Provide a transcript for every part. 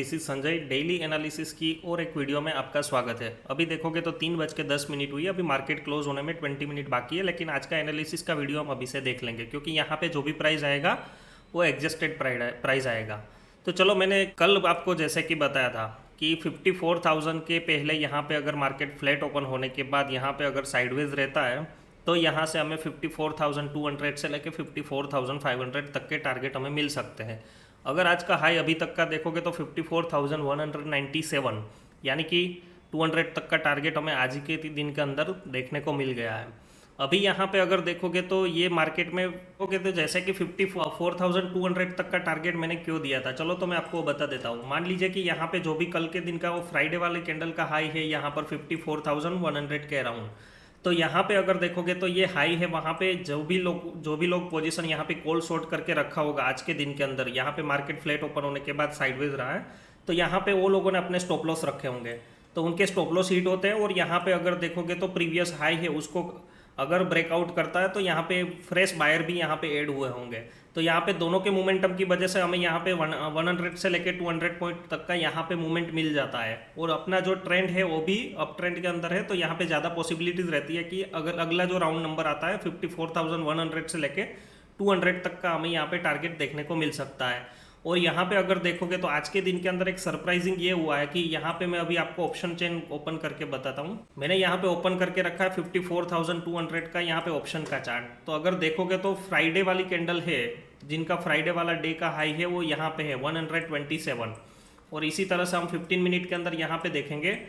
This is Sanjay. Daily analysis की और एक वीडियो में आपका स्वागत है। अभी देखोगे तो 3:10 हुई। अभी मार्केट क्लोज होने में 20 मिनट बाकी है, लेकिन आज का एनालिसिस का वीडियो हम अभी से देख लेंगे क्योंकि यहाँ पे जो भी प्राइस आएगा वो एडजस्टेड प्राइस आएगा। तो चलो, मैंने कल आपको जैसे कि बताया था कि 54,000 के पहले यहाँ पे अगर मार्केट फ्लैट ओपन होने के बाद यहाँ पे अगर साइडवेज रहता है तो यहाँ से हमें 54,200 से लेकर 54,500 तक के टारगेट हमें मिल सकते हैं। अगर आज का हाई अभी तक का देखोगे तो 54,197, यानी कि 200 तक का टारगेट हमें आज ही के दिन के अंदर देखने को मिल गया है। अभी यहाँ पे अगर देखोगे तो ये मार्केट में देखोगे तो जैसे कि 54,200 तक का टारगेट मैंने क्यों दिया था, चलो तो मैं आपको बता देता हूँ। मान लीजिए कि यहाँ पे जो भी कल के दिन का वो फ्राइडे वाले कैंडल का हाई है यहाँ पर 54,100 कह रहा हूँ। तो यहाँ पे अगर देखोगे तो ये हाई है, वहाँ पे जो भी लोग पोजीशन यहाँ पे कॉल शॉर्ट करके रखा होगा आज के दिन के अंदर, यहाँ पे मार्केट फ्लैट ओपन होने के बाद साइडवेज रहा है तो यहाँ पे वो लोगों ने अपने स्टॉप लॉस रखे होंगे, तो उनके स्टॉप लॉस हिट होते हैं। और यहाँ पे अगर देखोगे तो प्रीवियस हाई है उसको अगर ब्रेकआउट करता है तो यहाँ पे फ्रेश बायर भी यहाँ पे ऐड हुए होंगे। तो यहाँ पे दोनों के मोमेंटम की वजह से हमें यहाँ पे 100 से लेके 200 पॉइंट तक का यहाँ पे मूवमेंट मिल जाता है। और अपना जो ट्रेंड है वो भी अप ट्रेंड के अंदर है, तो यहाँ पे ज़्यादा पॉसिबिलिटीज़ रहती है कि अगर अगला जो राउंड नंबर आता है 54,100 से लेके 200 तक का हमें यहाँ पे टारगेट देखने को मिल सकता है। और यहाँ पे अगर देखोगे तो आज के दिन के अंदर एक सरप्राइजिंग ये हुआ है कि यहाँ पे मैं अभी आपको ऑप्शन चेन ओपन करके बताता हूँ। मैंने यहाँ पे ओपन करके रखा है 54,200 का यहाँ पे ऑप्शन का चार्ट। तो अगर देखोगे तो फ्राइडे वाली कैंडल है, जिनका फ्राइडे वाला डे का हाई है वो यहाँ पे है 127। और इसी तरह से हम 15 मिनट के अंदर यहाँ पे देखेंगे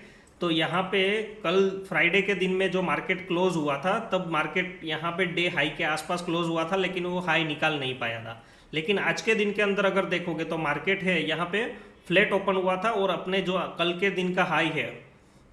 तो यहाँ पे कल फ्राइडे के दिन में जो मार्केट क्लोज हुआ था तब मार्केट यहाँ पे डे हाई के आसपास क्लोज हुआ था, लेकिन वो हाई निकाल नहीं पाया था। लेकिन आज के दिन के अंदर अगर देखोगे तो मार्केट है यहाँ पे फ्लैट ओपन हुआ था और अपने जो कल के दिन का हाई है,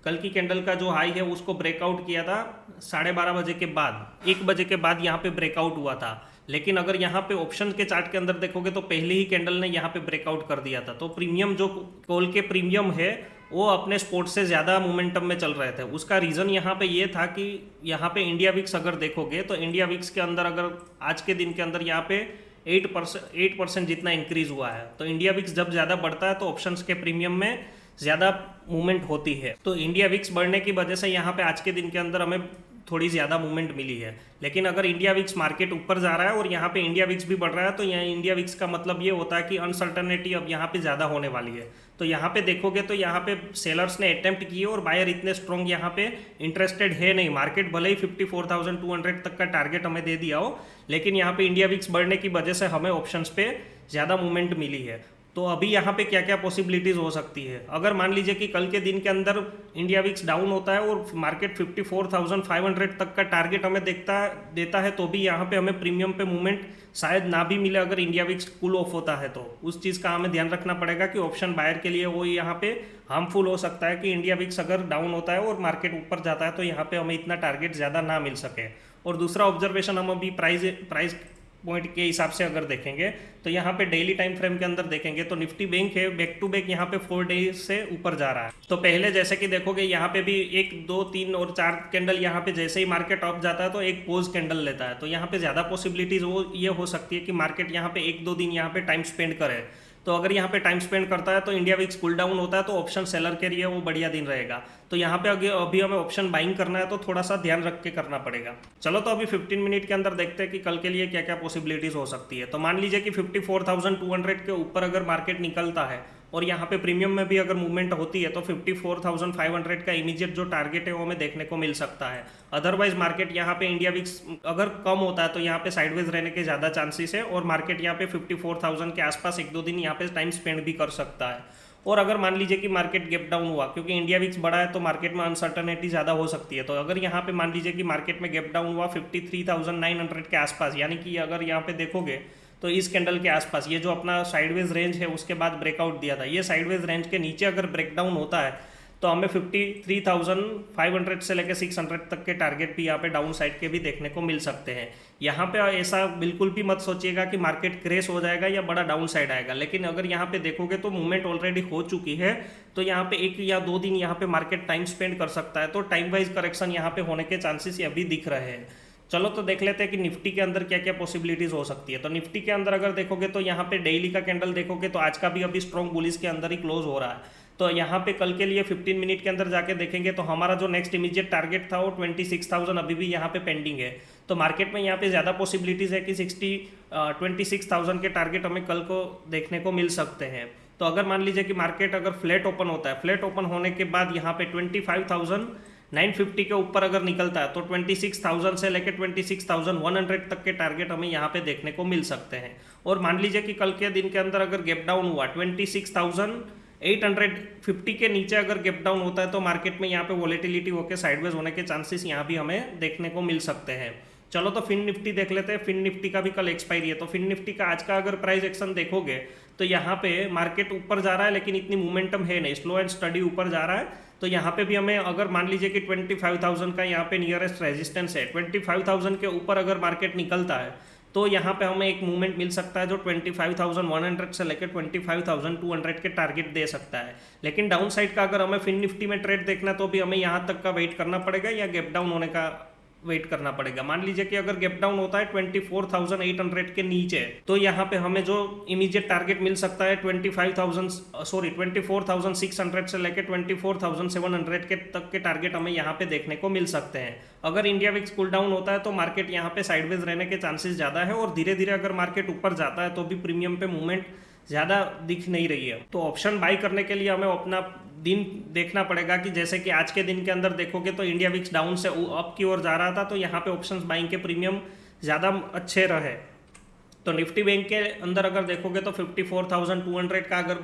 कल की कैंडल का जो हाई है उसको ब्रेकआउट किया था 12:30 बजे के बाद, 1 बजे के बाद यहाँ पे ब्रेकआउट हुआ था। लेकिन अगर यहाँ पे ऑप्शन के चार्ट के अंदर देखोगे तो पहले ही कैंडल ने यहाँ पे ब्रेकआउट कर दिया था। तो प्रीमियम जो कॉल के प्रीमियम है वो अपने स्पोर्ट से ज़्यादा मोमेंटम में चल रहे थे। उसका रीज़न यहाँ पे ये था कि यहाँ पे इंडिया विक्स अगर देखोगे तो इंडिया विक्स के अंदर अगर आज के दिन के अंदर यहाँ पे 8% जितना इंक्रीज हुआ है। तो इंडिया विक्स जब ज़्यादा बढ़ता है तो ऑप्शंस के प्रीमियम में ज़्यादा मूवमेंट होती है। तो इंडिया विक्स बढ़ने की वजह से यहाँ पे आज के दिन के अंदर हमें थोड़ी ज़्यादा मूवमेंट मिली है। लेकिन अगर इंडिया विक्स मार्केट ऊपर जा रहा है और यहाँ पे इंडिया विक्स भी बढ़ रहा है तो यहाँ इंडिया विक्स का मतलब ये होता है कि अनसर्टनिटी अब यहाँ पे ज़्यादा होने वाली है। तो यहाँ पे देखोगे तो यहाँ पे सेलर्स ने अटेम्प्ट किए और बायर इतने स्ट्रॉन्ग यहाँ पे इंटरेस्टेड है नहीं। मार्केट भले ही 54,200 तक का टारगेट हमें दे दिया हो, लेकिन यहाँ पे इंडिया विक्स बढ़ने की वजह से हमें ऑप्शंस पे ज़्यादा मूवमेंट मिली है। तो अभी यहाँ पे क्या क्या पॉसिबिलिटीज़ हो सकती है, अगर मान लीजिए कि कल के दिन के अंदर इंडिया विक्स डाउन होता है और मार्केट 54,500 तक का टारगेट हमें देता है तो भी यहाँ पे हमें प्रीमियम पे मूवमेंट शायद ना भी मिले। अगर इंडिया विक्स कूल ऑफ होता है तो उस चीज़ का हमें ध्यान रखना पड़ेगा कि ऑप्शन बायर के लिए वो यहाँ पे हार्मफुल हो सकता है कि इंडिया विक्स अगर डाउन होता है और मार्केट ऊपर जाता है तो यहाँ पे हमें इतना टारगेट ज़्यादा ना मिल सके। और दूसरा ऑब्जर्वेशन हम अभी प्राइस पॉइंट के हिसाब से अगर देखेंगे तो यहाँ पे डेली टाइम फ्रेम के अंदर देखेंगे तो निफ्टी बैंक है बैक टू बैक यहाँ पे 4 डेज से ऊपर जा रहा है। तो पहले जैसे कि देखोगे यहाँ पे भी 1, 2, 3 और 4 कैंडल यहाँ पे जैसे ही मार्केट अप जाता है तो एक पोज कैंडल लेता है। तो यहाँ पे ज़्यादा पॉसिबिलिटीज वो ये हो सकती है कि मार्केट यहाँ पे 1-2 दिन यहाँ पे टाइम स्पेंड करे। तो अगर यहाँ पे टाइम स्पेंड करता है तो इंडिया विक्स कूल डाउन होता है तो ऑप्शन सेलर के लिए वो बढ़िया दिन रहेगा। तो यहाँ पे अभी हमें ऑप्शन बाइंग करना है तो थोड़ा सा ध्यान रख के करना पड़ेगा। चलो तो अभी 15 मिनट के अंदर देखते हैं कि कल के लिए क्या क्या पॉसिबिलिटीज हो सकती है। तो मान लीजिए कि 54,200 के ऊपर अगर मार्केट निकलता है और यहाँ पे प्रीमियम में भी अगर मूवमेंट होती है तो 54,500 का इमीडिएट जो टारगेट है वो हमें देखने को मिल सकता है। अदरवाइज मार्केट यहाँ पे इंडिया विक्स अगर कम होता है तो यहाँ पे साइडवेज रहने के ज़्यादा चांसेस है और मार्केट यहाँ पे 54,000 के आसपास 1-2 दिन यहाँ पे टाइम स्पेंड भी कर सकता है। और अगर मान लीजिए कि मार्केट गैप डाउन हुआ, क्योंकि इंडिया विक्स बड़ा है तो मार्केट में अनसर्टनिटी ज़्यादा हो सकती है। तो अगर यहाँ पे मान लीजिए कि मार्केट में गैप डाउन हुआ 53,900 के आसपास, यानी कि अगर यहाँ पे देखोगे तो इस कैंडल के आसपास ये जो अपना साइडवेज रेंज है उसके बाद ब्रेकआउट दिया था, ये साइडवेज रेंज के नीचे अगर ब्रेकडाउन होता है तो हमें 53,500 से लेकर 600 तक के टारगेट भी यहाँ पे डाउन साइड के भी देखने को मिल सकते हैं। यहाँ पे ऐसा बिल्कुल भी मत सोचिएगा कि मार्केट क्रैश हो जाएगा या बड़ा डाउन साइड आएगा, लेकिन अगर यहाँ पे देखोगे तो मूवमेंट ऑलरेडी हो चुकी है। तो यहाँ पे 1 या 2 दिन यहाँ पे मार्केट टाइम स्पेंड कर सकता है, तो टाइम वाइज करेक्शन यहाँ पे होने के चांसेस अभी दिख रहे हैं। चलो तो देख लेते हैं कि निफ्टी के अंदर क्या क्या पॉसिबिलिटीज़ हो सकती है। तो निफ्टी के अंदर अगर देखोगे तो यहाँ पे डेली का कैंडल देखोगे तो आज का भी अभी स्ट्रॉन्ग बुलिश के अंदर ही क्लोज हो रहा है। तो यहाँ पे कल के लिए 15 मिनट के अंदर जाके देखेंगे तो हमारा जो नेक्स्ट इमीडिएट टारगेट था वो 26,000 अभी भी यहाँ पे पेंडिंग है। तो मार्केट में यहाँ पे ज़्यादा पॉसिबिलिटीज़ है कि 26,000 के टारगेट हमें कल को देखने को मिल सकते हैं। तो अगर मान लीजिए कि मार्केट अगर फ्लैट ओपन होता है, फ्लैट ओपन होने के बाद यहाँ पे 25,950 के ऊपर अगर निकलता है तो 26,000 से लेकर 26,100 तक के टारगेट हमें यहाँ पे देखने को मिल सकते हैं। और मान लीजिए कि कल के दिन के अंदर अगर गैप डाउन हुआ 26,850 के नीचे अगर गैप डाउन होता है तो मार्केट में यहाँ पे वॉलेटिलिटी होकर साइडवेज होने के चांसेस यहाँ भी हमें देखने को मिल सकते हैं। चलो तो फिन निफ्टी देख लेते हैं। फिन निफ्टी का भी कल एक्सपायरी है। तो फिन निफ्टी का आज का अगर प्राइस एक्शन देखोगे तो यहाँ पे मार्केट ऊपर जा रहा है लेकिन इतनी मोमेंटम है नहीं, स्लो एंड स्टडी ऊपर जा रहा है। तो यहाँ पे भी हमें अगर मान लीजिए कि 25,000 का यहाँ पे नियरेस्ट रेजिस्टेंस है, 25,000 के ऊपर अगर मार्केट निकलता है तो यहाँ पे हमें एक मूवमेंट मिल सकता है जो 25,100 से लेकर 25,200 के टारगेट दे सकता है। लेकिन डाउन साइड का अगर हमें फिन निफ्टी में ट्रेड देखना तो भी हमें यहाँ तक का वेट करना पड़ेगा या गैप डाउन होने का वेट करना पड़ेगा। मान लीजिए कि अगर गैप डाउन होता है 24,800 के नीचे तो यहाँ पे हमें जो इमीडिएट टारगेट मिल सकता है 24,600 से लेकर 24,700 के तक के टारगेट हमें यहाँ पे देखने को मिल सकते हैं। अगर इंडिया विक्स कूल डाउन होता है तो मार्केट यहाँ पे साइडवेज रहने के चांसेस ज़्यादा है और धीरे धीरे अगर मार्केट ऊपर जाता है तो भी प्रीमियम पे मूवमेंट ज़्यादा दिख नहीं रही है। तो ऑप्शन बाई करने के लिए हमें अपना दिन देखना पड़ेगा कि जैसे कि आज के दिन के अंदर देखोगे तो इंडिया विक्स डाउन से अप की ओर जा रहा था तो यहाँ पे ऑप्शंस बाइंग के प्रीमियम ज़्यादा अच्छे रहे। तो निफ्टी बैंक के अंदर अगर देखोगे तो 54,200 का अगर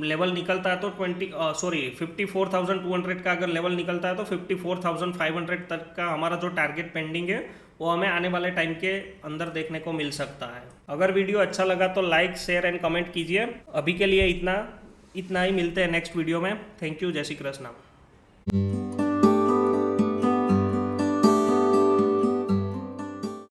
लेवल निकलता है तो 54,200 का अगर लेवल निकलता है तो 54,500 तक का हमारा जो टारगेट पेंडिंग है वो हमें आने वाले टाइम के अंदर देखने को मिल सकता है। अगर वीडियो अच्छा लगा तो लाइक शेयर एंड कमेंट कीजिए। अभी के लिए इतना ही, मिलते हैं नेक्स्ट वीडियो में। थैंक यू, जय श्री कृष्ण।